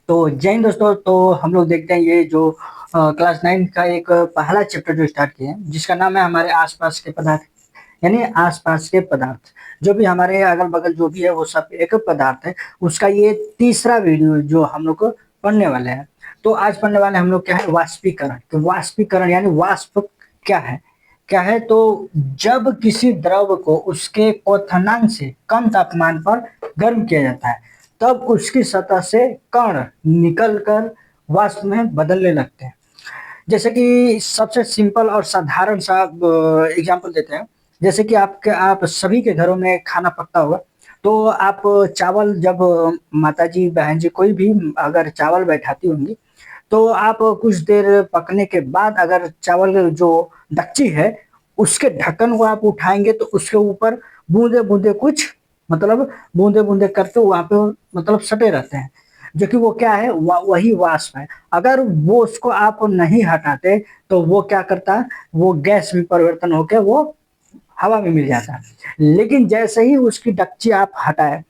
तो जय हिंद दोस्तों। तो हम लोग देखते हैं ये जो क्लास 9 का एक पहला चैप्टर जो स्टार्ट किए हैं, जिसका नाम है हमारे आसपास के पदार्थ, यानी आसपास के पदार्थ। जो भी हमारे अगल बगल जो भी है वो सब एक पदार्थ है। उसका ये तीसरा वीडियो जो हम लोग को पढ़ने वाले हैं। तो आज पढ़ने वाले हम लोग क्या है, वाष्पीकरण। तो वाष्पीकरण यानी वाष्प क्या है तो जब किसी द्रव को उसके क्वथनांक से कम तापमान पर गर्म किया जाता है, तब उसकी सतह से कण निकलकर वाष्प में बदलने लगते हैं। जैसे कि सबसे सिंपल और साधारण सा एग्जांपल देते हैं। जैसे कि आप सभी के घरों में खाना पकता होगा। तो आप चावल जब माताजी बहन जी कोई भी अगर चावल बैठाती होंगी, तो आप कुछ देर पकने के बाद अगर चावल जो डेगची है उसके ढक्कन को आप उठाएंगे, तो उसके ऊपर बूंदे बूंदे कुछ मतलब बूंदे बूंदे करते वहां पे मतलब सटे रहते हैं, जो कि वो क्या है, वही वाष्प है। अगर वो उसको आप नहीं हटाते तो वो क्या करता है, वो गैस में परिवर्तन होकर वो हवा में मिल जाता है। लेकिन जैसे ही उसकी डेगची आप हटाए,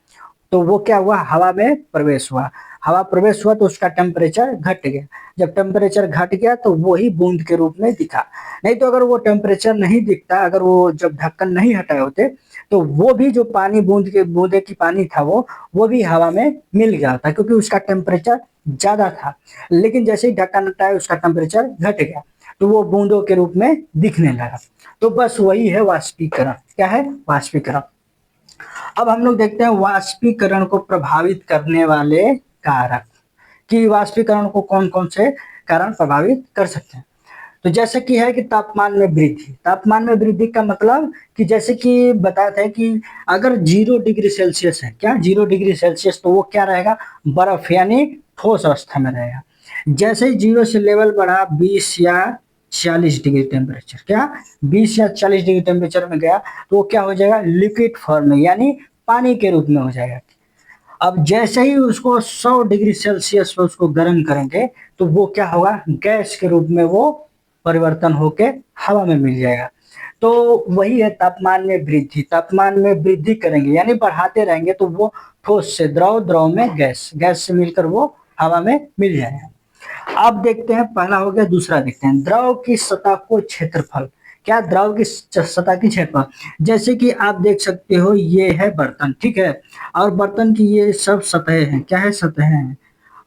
तो वो क्या हुआ, हवा में प्रवेश हुआ। हवा प्रवेश हुआ तो उसका टेम्परेचर घट गया। जब टेम्परेचर घट गया तो वो ही बूंद के रूप में दिखा। नहीं तो अगर वो टेम्परेचर नहीं दिखता, अगर वो जब ढक्कन नहीं हटाए होते, तो वो भी जो पानी बूंदे की पानी था वो भी हवा में मिल गया था, क्योंकि उसका टेम्परेचर ज्यादा था। लेकिन जैसे ही ढक्कन हटाया उसका टेम्परेचर घट गया, तो वो बूंदों के रूप में दिखने लगा। तो बस वही है वाष्पीकरण। क्या है, वाष्पीकरण। अब हम लोग देखते हैं वाष्पीकरण को प्रभावित करने वाले कारक, कि वाष्पीकरण को कौन कौन से कारण प्रभावित कर सकते हैं। तो जैसे कि है कि तापमान में वृद्धि। तापमान में वृद्धि का मतलब कि जैसे कि बताते हैं कि अगर 0 डिग्री सेल्सियस है, क्या 0 डिग्री सेल्सियस, तो वो क्या रहेगा, बर्फ यानी ठोस अवस्था में रहेगा। जैसे ही जीरो से लेवल बढ़ा 20 या 40 डिग्री टेम्परेचर, क्या 20 या 40 डिग्री टेम्परेचर में गया, तो वो क्या हो जाएगा, लिक्विड फॉर्म में यानी पानी के रूप में हो जाएगा। अब जैसे ही उसको 100 डिग्री सेल्सियस पर उसको गर्म करेंगे, तो वो क्या होगा, गैस के रूप में वो परिवर्तन होके हवा में मिल जाएगा। तो वही है तापमान में वृद्धि। तापमान में वृद्धि करेंगे यानी बढ़ाते रहेंगे, तो वो ठोस से द्रव, द्रव में गैस, गैस से मिलकर वो हवा में मिल जाएगा। अब देखते हैं, पहला हो गया। दूसरा देखते हैं, द्रव की सतह को क्षेत्रफल। क्या, द्रव की सतह की क्षेत्रफल। जैसे कि आप देख सकते हो, ये है बर्तन, ठीक है। और बर्तन की ये सब सतहें हैं, क्या है, सतहें हैं।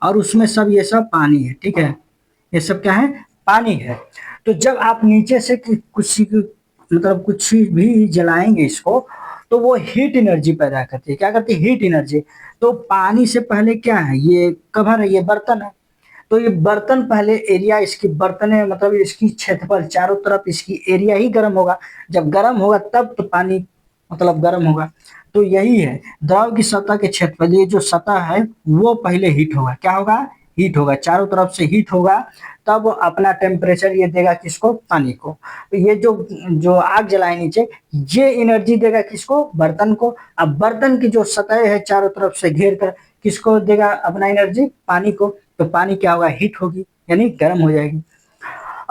और उसमें सब ये सब पानी है, ठीक है। ये सब क्या है, पानी है। तो जब आप नीचे से मतलब कुछ भी जलाएंगे इसको, तो वो हीट एनर्जी पैदा करती है। क्या करती है, हीट एनर्जी। तो पानी से पहले क्या है, ये कवर है, ये बर्तन है। तो ये बर्तन पहले एरिया, इसकी बर्तन है मतलब इसकी क्षेत्रफल चारों तरफ इसकी एरिया ही गर्म होगा। जब गर्म होगा तब तो पानी मतलब गर्म होगा। तो यही है, द्रव की सतह के क्षेत्रफल, ये जो सतह है वो पहले हीट होगा। क्या होगा, हीट होगा, चारों तरफ से हीट होगा। तब अपना टेम्परेचर ये देगा किसको, पानी को। तो ये जो जो आग जलाए नीचे, ये एनर्जी देगा किसको, बर्तन को। अब बर्तन की जो सतह है चारों तरफ से घेर कर किसको देगा अपना एनर्जी, पानी को। तो पानी क्या होगा, हीट होगी यानी गर्म हो जाएगी।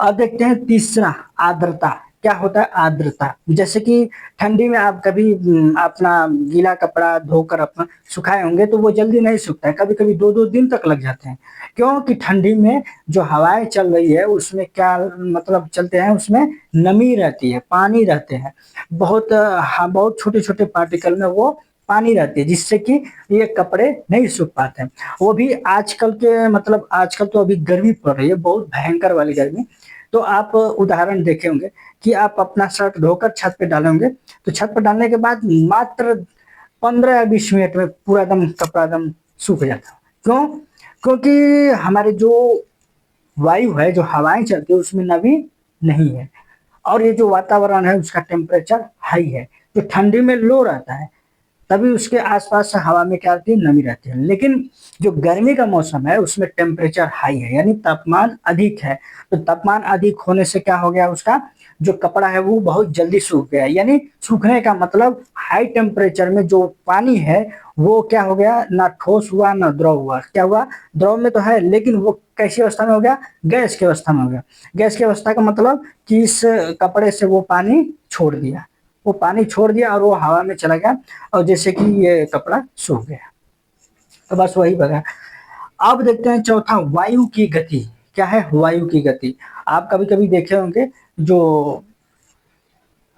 अब देखते हैं तीसरा, आर्द्रता। क्या होता है, आर्द्रता। जैसे कि ठंडी में आप कभी अपना गीला कपड़ा धोकर अपना सुखाए होंगे, तो वो जल्दी नहीं सूखता है, कभी कभी 2-2 दिन तक लग जाते हैं। क्योंकि ठंडी में जो हवाएं चल रही है उसमें क्या मतलब चलते हैं, उसमें नमी रहती है, पानी रहते हैं। बहुत हाँ, बहुत छोटे छोटे पार्टिकल में वो पानी रहती है, जिससे कि ये कपड़े नहीं सूख पाते हैं। वो भी आजकल के मतलब आजकल तो अभी गर्मी पड़ रही है, बहुत भयंकर वाली गर्मी। तो आप उदाहरण देखे होंगे कि आप अपना शर्ट धोकर छत पे डाले होंगे, तो छत पर डालने के बाद मात्र 15 या 20 मिनट में पूरा एकदम कपड़ा एकदम सूख जाता है। क्यों, क्योंकि हमारे जो वायु है, जो हवाएं चलती है, उसमें नमी नहीं है। और ये जो वातावरण है उसका टेम्परेचर हाई है, जो ठंडी में लो रहता है, तभी उसके आसपास हवा में क्या रहती है, नमी रहती है। लेकिन जो गर्मी का मौसम है उसमें टेम्परेचर हाई है यानी तापमान अधिक है। तो तापमान अधिक होने से क्या हो गया, उसका जो कपड़ा है वो बहुत जल्दी सूख गया। यानी सूखने का मतलब हाई टेम्परेचर में जो पानी है वो क्या हो गया, ना ठोस हुआ ना द्रव हुआ। क्या हुआ, द्रव में तो है लेकिन वो कैसी अवस्था में हो गया, गैस की अवस्था में हो गया। गैस की अवस्था का मतलब कि इस कपड़े से वो पानी छोड़ दिया, वो पानी छोड़ दिया और वो हवा में चला गया, और जैसे कि ये कपड़ा सूख गया। तो बस वही बगा। अब देखते हैं चौथा, वायु की गति। क्या है? वायु की गति। आप कभी-कभी देखे होंगे, जो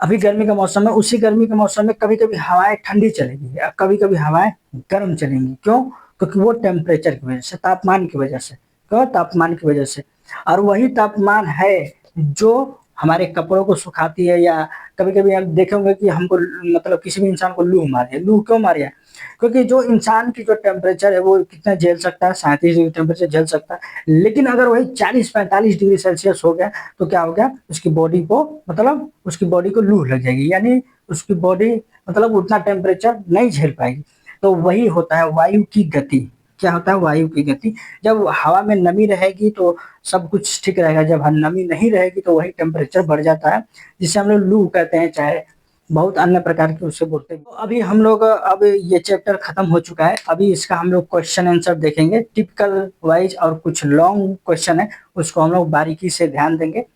अभी गर्मी का मौसम है, उसी गर्मी के मौसम में कभी-कभी हवाएँ ठंडी चलेगी या कभी-कभी हवाएँ गर्म चलेंगी। क्यों? क्योंकि वो टेम्परेचर की वजह से, तापमान की वजह से। क्यों? तापमान की वजह से। और वही तापमान है जो हमारे कपड़ों को सुखाती है, या कभी-कभी आप देखे होंगे कि हमको मतलब किसी भी इंसान को लू मारी है। लू क्यों मारी है? क्योंकि जो इंसान की जो टेम्परेचर है वो कितना झेल सकता है, 37 डिग्री टेम्परेचर झेल सकता है। लेकिन अगर वही 40-45 डिग्री सेल्सियस हो गया तो क्या हो गया? उसकी बॉडी को, मतलब उसकी बॉडी को लू लग जाएगी, यानी उसकी बॉडी मतलब उतना टेम्परेचर नहीं झेल पाएगी। तो वही होता है वायु की गति। क्या होता है? वायु की गति। जब हवा में नमी रहेगी तो सब कुछ ठीक रहेगा, जब नमी नहीं रहेगी तो वही टेम्परेचर बढ़ जाता है, जिसे हम लोग लू कहते हैं, चाहे बहुत अन्य प्रकार के उससे बोलते हैं। तो अभी हम लोग, अब ये चैप्टर खत्म हो चुका है। अभी इसका हम लोग क्वेश्चन आंसर देखेंगे टिपिकल वाइज, और कुछ लॉन्ग क्वेश्चन है उसको हम लोग बारीकी से ध्यान देंगे।